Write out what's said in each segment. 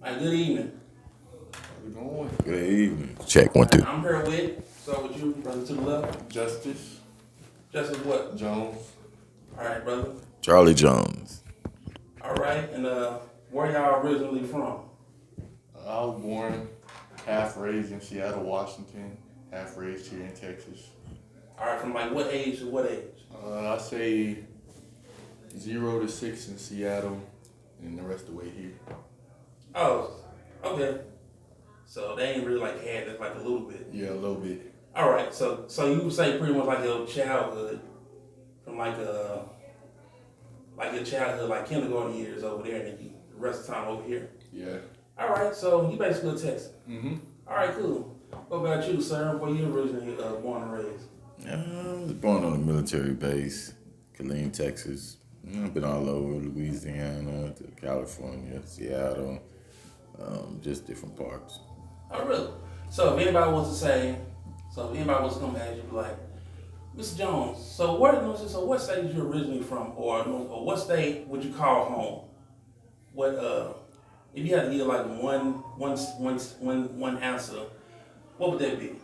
Good evening. How's it going? Good evening. Check 1, 2. I'm here with, so with you, brother to the left. Justus Justice what? Jones. All right, brother. Charley Jones. All right, and where y'all originally from? I was born, half raised in Seattle, Washington, half raised here in Texas. All right, from like what age to what age? I say 0 to 6 in Seattle, and the rest of the way here. Oh, okay. So they ain't really like had this like a little bit. Yeah, a little bit. All right, so you would say pretty much like your childhood, from like your childhood, like kindergarten years over there, and then the rest of the time over here. Yeah. All right, so you basically a Texan. Mm-hmm. All right, cool. What about you, sir? Where you originally born and raised? I was born on a military base, Killeen, Texas. I've been all over Louisiana, to California, Seattle, just different parts. Oh, really? So if anybody wants to say, if anybody wants to come ask you, be like, Mr. Jones, so what state did you originally from, or what state would you call home? What if you had to give like one answer, what would that be?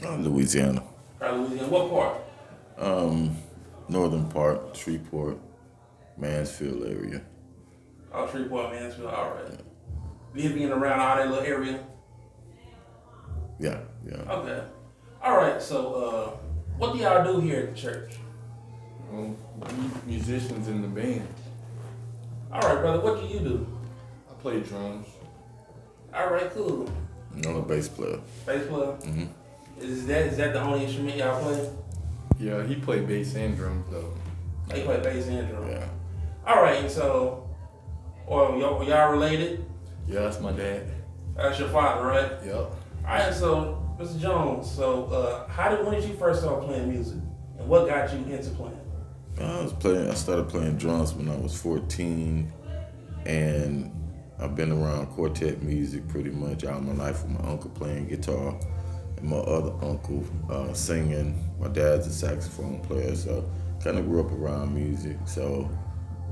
Louisiana. Probably Louisiana. What part? Northern part, Shreveport, Mansfield area. Oh, Shreveport, Mansfield. All right. You being around all that little area? Yeah. Okay. All right. So, what do y'all do here at the church? We musicians in the band. All right, brother. What do you do? I play drums. All right, cool. I'm a bass player. Bass player. Mm-hmm. Is that the only instrument y'all play? Yeah, he played bass and drums though. They play bass and drum. Yeah. All right. So, y'all related? Yeah, that's my dad. That's your father, right? Yep. All right. So, Mr. Jones. So, when did you first start playing music, and what got you into playing? I started playing drums when I was 14, and I've been around quartet music pretty much all my life, with my uncle playing guitar and my other uncle singing. My dad's a saxophone player, so kind of grew up around music. So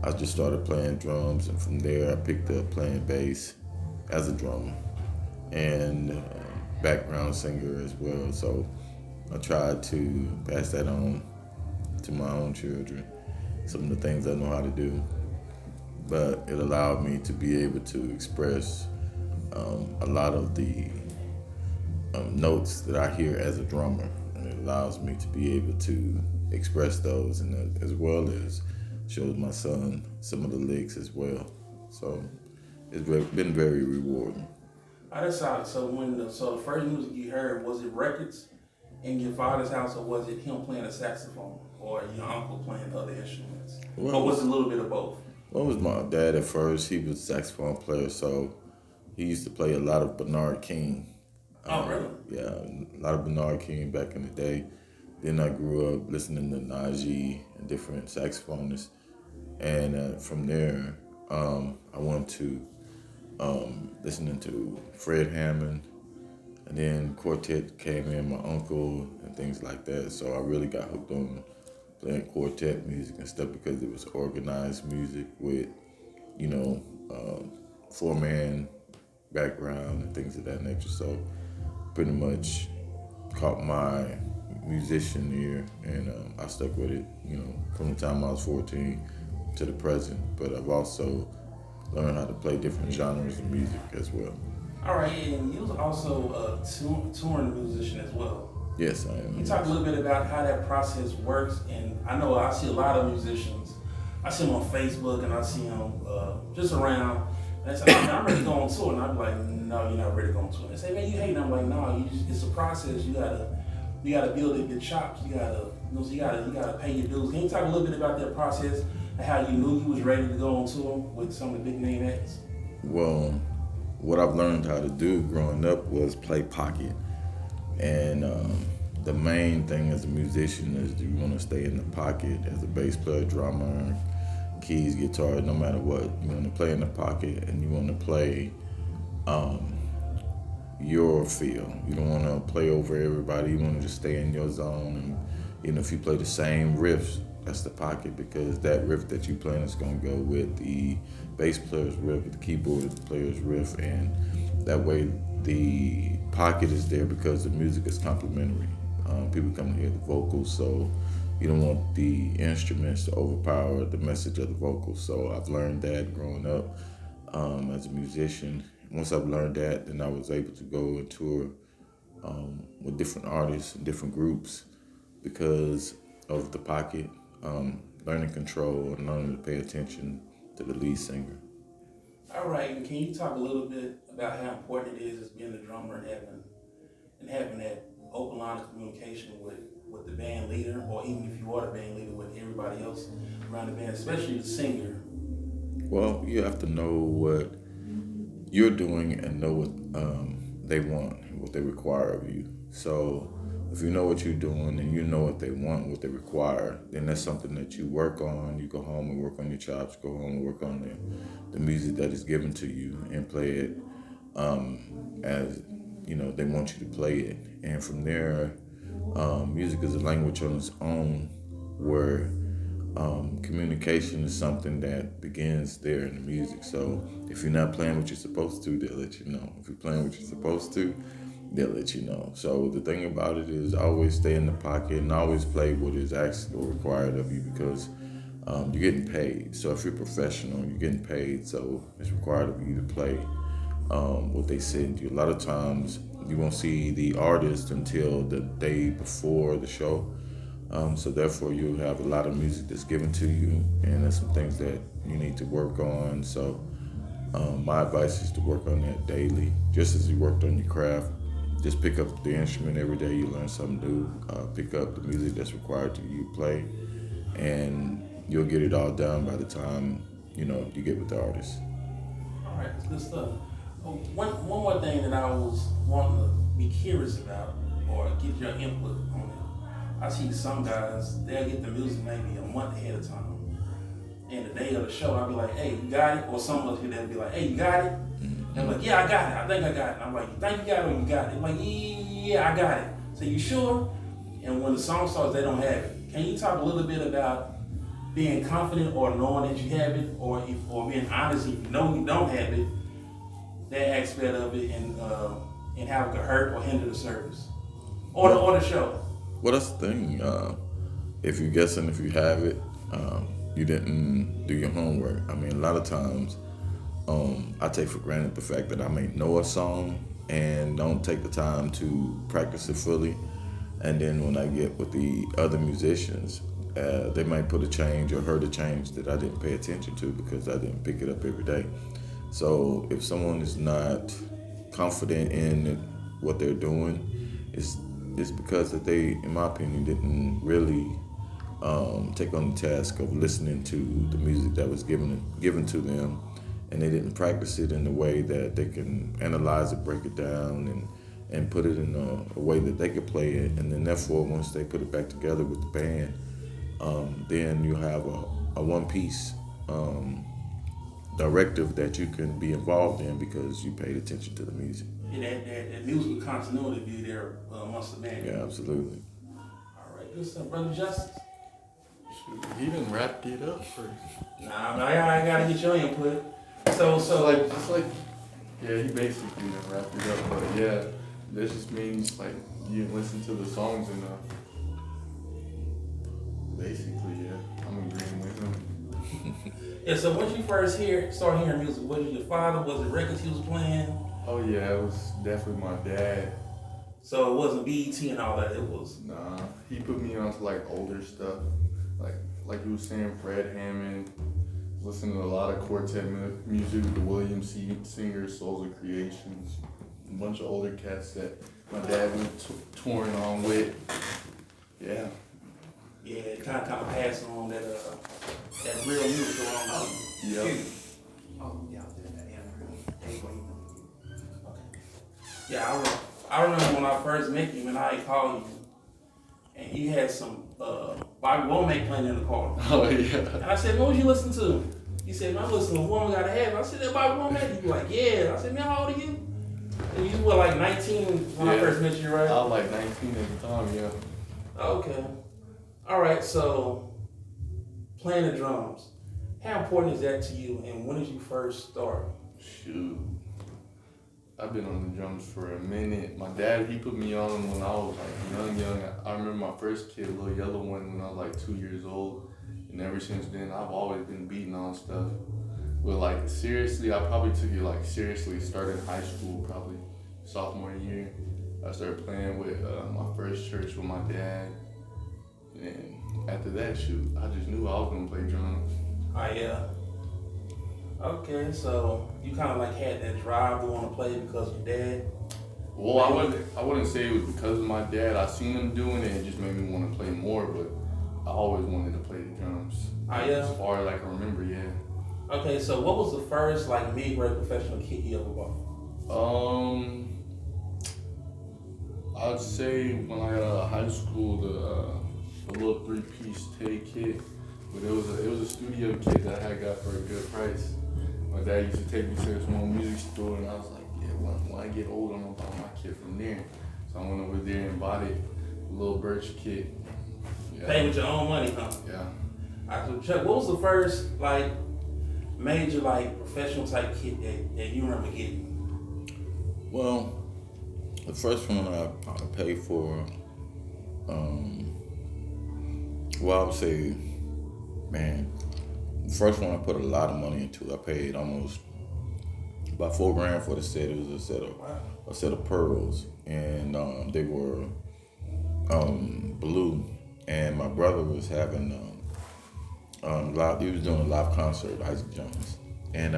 I just started playing drums, and from there I picked up playing bass as a drummer and background singer as well. So I tried to pass that on to my own children, some of the things I know how to do. But it allowed me to be able to express a lot of the notes that I hear as a drummer, and it allows me to be able to express those, and as well as shows my son some of the licks as well. So it's been very rewarding. That's solid. So the first music you heard, was it records in your father's house, or was it him playing a saxophone, or your uncle playing other instruments, or was it a little bit of both? Well, it was my dad at first. He was a saxophone player, so he used to play a lot of Bernard King. Oh, really? Yeah, a lot of Bernard King back in the day. Then I grew up listening to Najee and different saxophonists. And from there, I went to listening to Fred Hammond. And then quartet came in, my uncle, and things like that. So I really got hooked on playing quartet music and stuff because it was organized music with, four-man background and things of that nature. So pretty much caught my musician ear, and I stuck with it, from the time I was 14 to the present. But I've also learned how to play different genres of music as well. All right, and you was also a touring musician as well. Yes, I am. Can you talk a little bit about how that process works? And I know I see a lot of musicians. I see them on Facebook, and I see them just around. And they say, "Oh, man, I'm ready to go on tour." And I'm like, "No, you're not ready to go on tour." They say, "Man, you hate." And I'm like, "No, it's a process. You gotta build your chops. You gotta pay your dues." Can you talk a little bit about that process and how you knew you was ready to go on tour with some of the big name acts? Well, what I've learned how to do growing up was play pocket. And the main thing as a musician is you want to stay in the pocket. As a bass player, drummer, keys, guitar, no matter what, you want to play in the pocket, and you want to play your feel. You don't want to play over everybody. You want to just stay in your zone. And if you play the same riffs That's the pocket, because that riff that you playing is gonna go with the bass player's riff, with the keyboard player's riff, and that way the pocket is there because the music is complementary. People come to hear the vocals, so you don't want the instruments to overpower the message of the vocals. So I've learned that growing up as a musician. Once I've learned that, then I was able to go and tour with different artists and different groups because of the pocket, learning control and learning to pay attention to the lead singer. All right, and can you talk a little bit about how important it is as being a drummer and having that open line of communication with the band leader, or even if you are the band leader, with everybody else around the band, especially the singer? Well, you have to know what you're doing and know what they want, what they require of you. So if you know what you're doing and you know what they want, what they require, then that's something that you work on. You go home and work on your chops, go home and work on the music that is given to you and play it as they want you to play it. And from there, music is a language on its own, where communication is something that begins there in the music. So if you're not playing what you're supposed to, they'll let you know. If you're playing what you're supposed to, they'll let you know. So the thing about it is always stay in the pocket and always play what is asked or required of you, because you're getting paid. So if you're professional, you're getting paid. So it's required of you to play what they send you. A lot of times you won't see the artist until the day before the show. So therefore you'll have a lot of music that's given to you, and there's some things that you need to work on. So my advice is to work on that daily, just as you worked on your craft. Just pick up the instrument every day. You learn something new. Pick up the music that's required to you play, and you'll get it all done by the time you get with the artist. All right, that's good stuff. One more thing that I was wanting to be curious about, or get your input on it. I see some guys, they'll get the music maybe a month ahead of time. And the day of the show, I'll be like, hey, you got it? Or some of us, they'll be like, hey, you got it? And I'm like, yeah, I got it. I think I got it. And I'm like, you think you got it or you got it? I'm like, yeah, I got it. So you sure? And when the song starts, they don't have it. Can you talk a little bit about being confident or knowing that you have it, or being honest if you know you don't have it, that aspect of it, and how it could hurt or hinder the service or the show? Well, that's the thing. If you're guessing if you have it, you didn't do your homework. I mean, a lot of times I take for granted the fact that I may know a song and don't take the time to practice it fully. And then when I get with the other musicians, they might put a change or heard a change that I didn't pay attention to because I didn't pick it up every day. So if someone is not confident in what they're doing, it's because that they, in my opinion, didn't really take on the task of listening to the music that was given to them, and they didn't practice it in a way that they can analyze it, break it down, and put it in a way that they could play it. And then therefore, once they put it back together with the band, then you have a one-piece directive that you can be involved in because you paid attention to the music. Yeah, that musical continuity be there amongst the band. Yeah, absolutely. All right, good stuff, Brother Justus. He done wrapped it up for. Nah, I gotta get your input. So Yeah, he basically done wrapped it up, but yeah, this just means like you didn't listen to the songs enough. Basically, yeah, I'm agreeing with him. Yeah, so once you first start hearing music, was it your father? Was it records he was playing? Oh yeah, it was definitely my dad. So it wasn't BET and all that, it was... Nah, he put me onto like older stuff. Like you were saying, Fred Hammond, listening to a lot of quartet music, the William Singers, Souls of Creations, a bunch of older cats that my dad went touring on with. Yeah. Yeah, it kind of passed on that real music going on. Yep. Oh, yeah, I'll do that. Yeah, Okay. Yeah, I remember when I first met you, and I called you, and you had some Bobby Womack playing in the car. Oh yeah. And I said, what was you listening to? He said, man, I'm listening to Woman Gotta Have It. I said, that Bobby Womack? He was like, yeah. I said, man, how old are you? And you were like 19 when I first met you, right? I was like 19 at the time, yeah. Okay. All right, so playing the drums. How important is that to you, and when did you first start? Shoot. I've been on the drums for a minute. My dad, he put me on them when I was like young. I remember my first kid, little yellow one, when I was like 2 years old. And ever since then, I've always been beating on stuff. But like seriously, I probably took it like seriously, started in high school, probably sophomore year. I started playing with my first church with my dad. And after that, shoot, I just knew I was gonna play drums. Oh yeah. Okay, so you kind of like had that drive to want to play because of your dad. Well, I wouldn't say it was because of my dad. I seen him doing it, and it just made me want to play more. But I always wanted to play the drums. Oh yeah. As far as I can remember, yeah. Okay, so what was the first like mid-grade professional kit you ever bought? I'd say when I got out of high school, the little 3-piece take kit, but it was a studio kit that I had got for a good price. My dad used to take me to this one music store, and I was like, yeah, when I get old, I'm gonna buy my kit from there. So I went over there and bought it, a little birch kit. Yeah. Pay with your own money, huh? Yeah. I could check. What was the first like major like professional type kit that you remember getting? Well, the first one I paid for, well, I would say, man, the first one I put a lot of money into. I paid almost about $4,000 for the set. It was a set of pearls, and they were blue. And my brother was having he was doing a live concert, Isaac Jones, and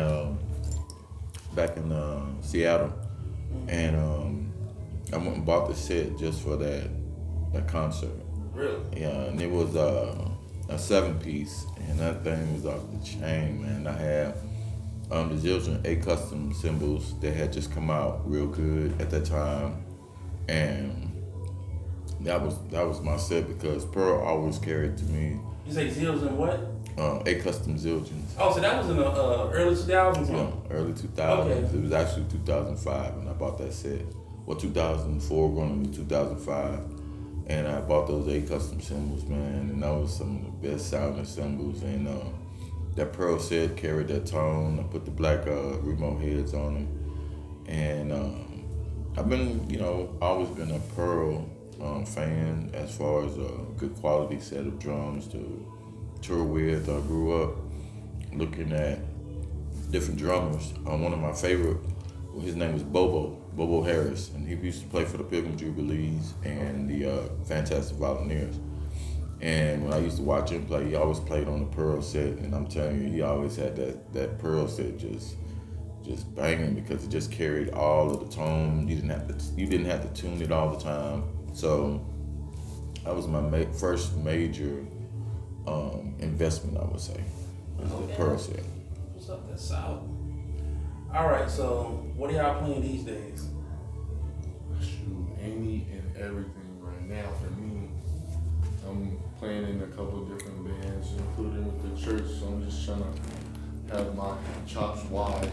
back in Seattle, and I went and bought the set just for that concert. Really? Yeah, and it was a 7-piece, and that thing was off the chain, man. I had the Zildjian A custom cymbals that had just come out real good at that time, and that was my set because Pearl always carried to me. You say Zills and what? A custom Zildjians. Oh, so that was in the early 2000s? Huh? Yeah, early 2000s. Okay. It was actually 2005 when I bought that set. Well, 2004 going into 2005. And I bought those A custom cymbals, man, and that was some of the best sounding cymbals. And that Pearl set carried that tone. I put the black remote heads on it. And I've been, always been a Pearl fan as far as a good quality set of drums to tour with. I grew up looking at different drummers. One of my favorite, his name was Bobo Harris, and he used to play for the Pilgrim Jubilees and the Fantastic Volunteers. And when I used to watch him play, he always played on the Pearl set, and I'm telling you, he always had that Pearl set just banging because it just carried all of the tone. You didn't have to tune it all the time. So that was my first major investment, I would say, was the Pearl set. What's up? That's solid. All right, so what are y'all playing these days? Shoot, any and everything right now for me. I'm playing in a couple of different bands, including with the church, so I'm just trying to have my chops wide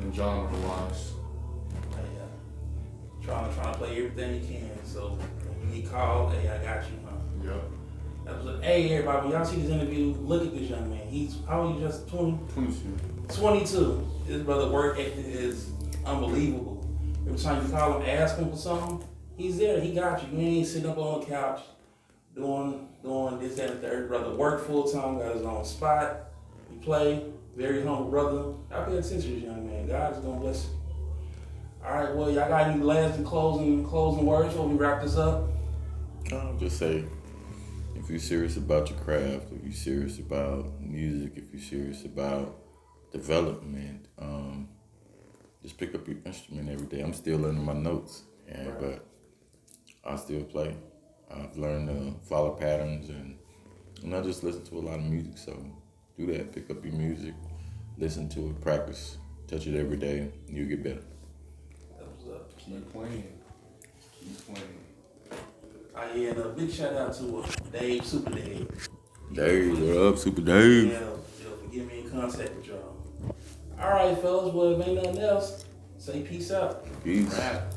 and genre-wise. Trying to play everything you can, so when you call, hey, I got you, huh? Yep. That was hey, everybody, when y'all see this interview, look at this young man. How old are you, just 20? 22. 22. His brother work ethic is unbelievable. Every time you call him, ask him for something, he's there, he got you. You ain't sitting up on the couch doing this, that, and the third. Brother work full time, got his own spot. He play, very humble brother. I pay attention to this young man. God is gonna bless you. All right, well, y'all got any last and closing words before we wrap this up? I'll just say, if you're serious about your craft, if you're serious about music, if you're serious about development, just pick up your instrument every day. I'm still learning my notes, but I still play. I've learned to follow patterns, and I just listen to a lot of music. So do that. Pick up your music, listen to it, practice, touch it every day, and you'll get better. Keep playing. Yeah, and a big shout out to Dave, Super Dave. Dave, what up, Super Dave? Yeah, for getting me in contact with y'all. All right, fellas, well, if ain't nothing else, say peace out. Peace. Rap.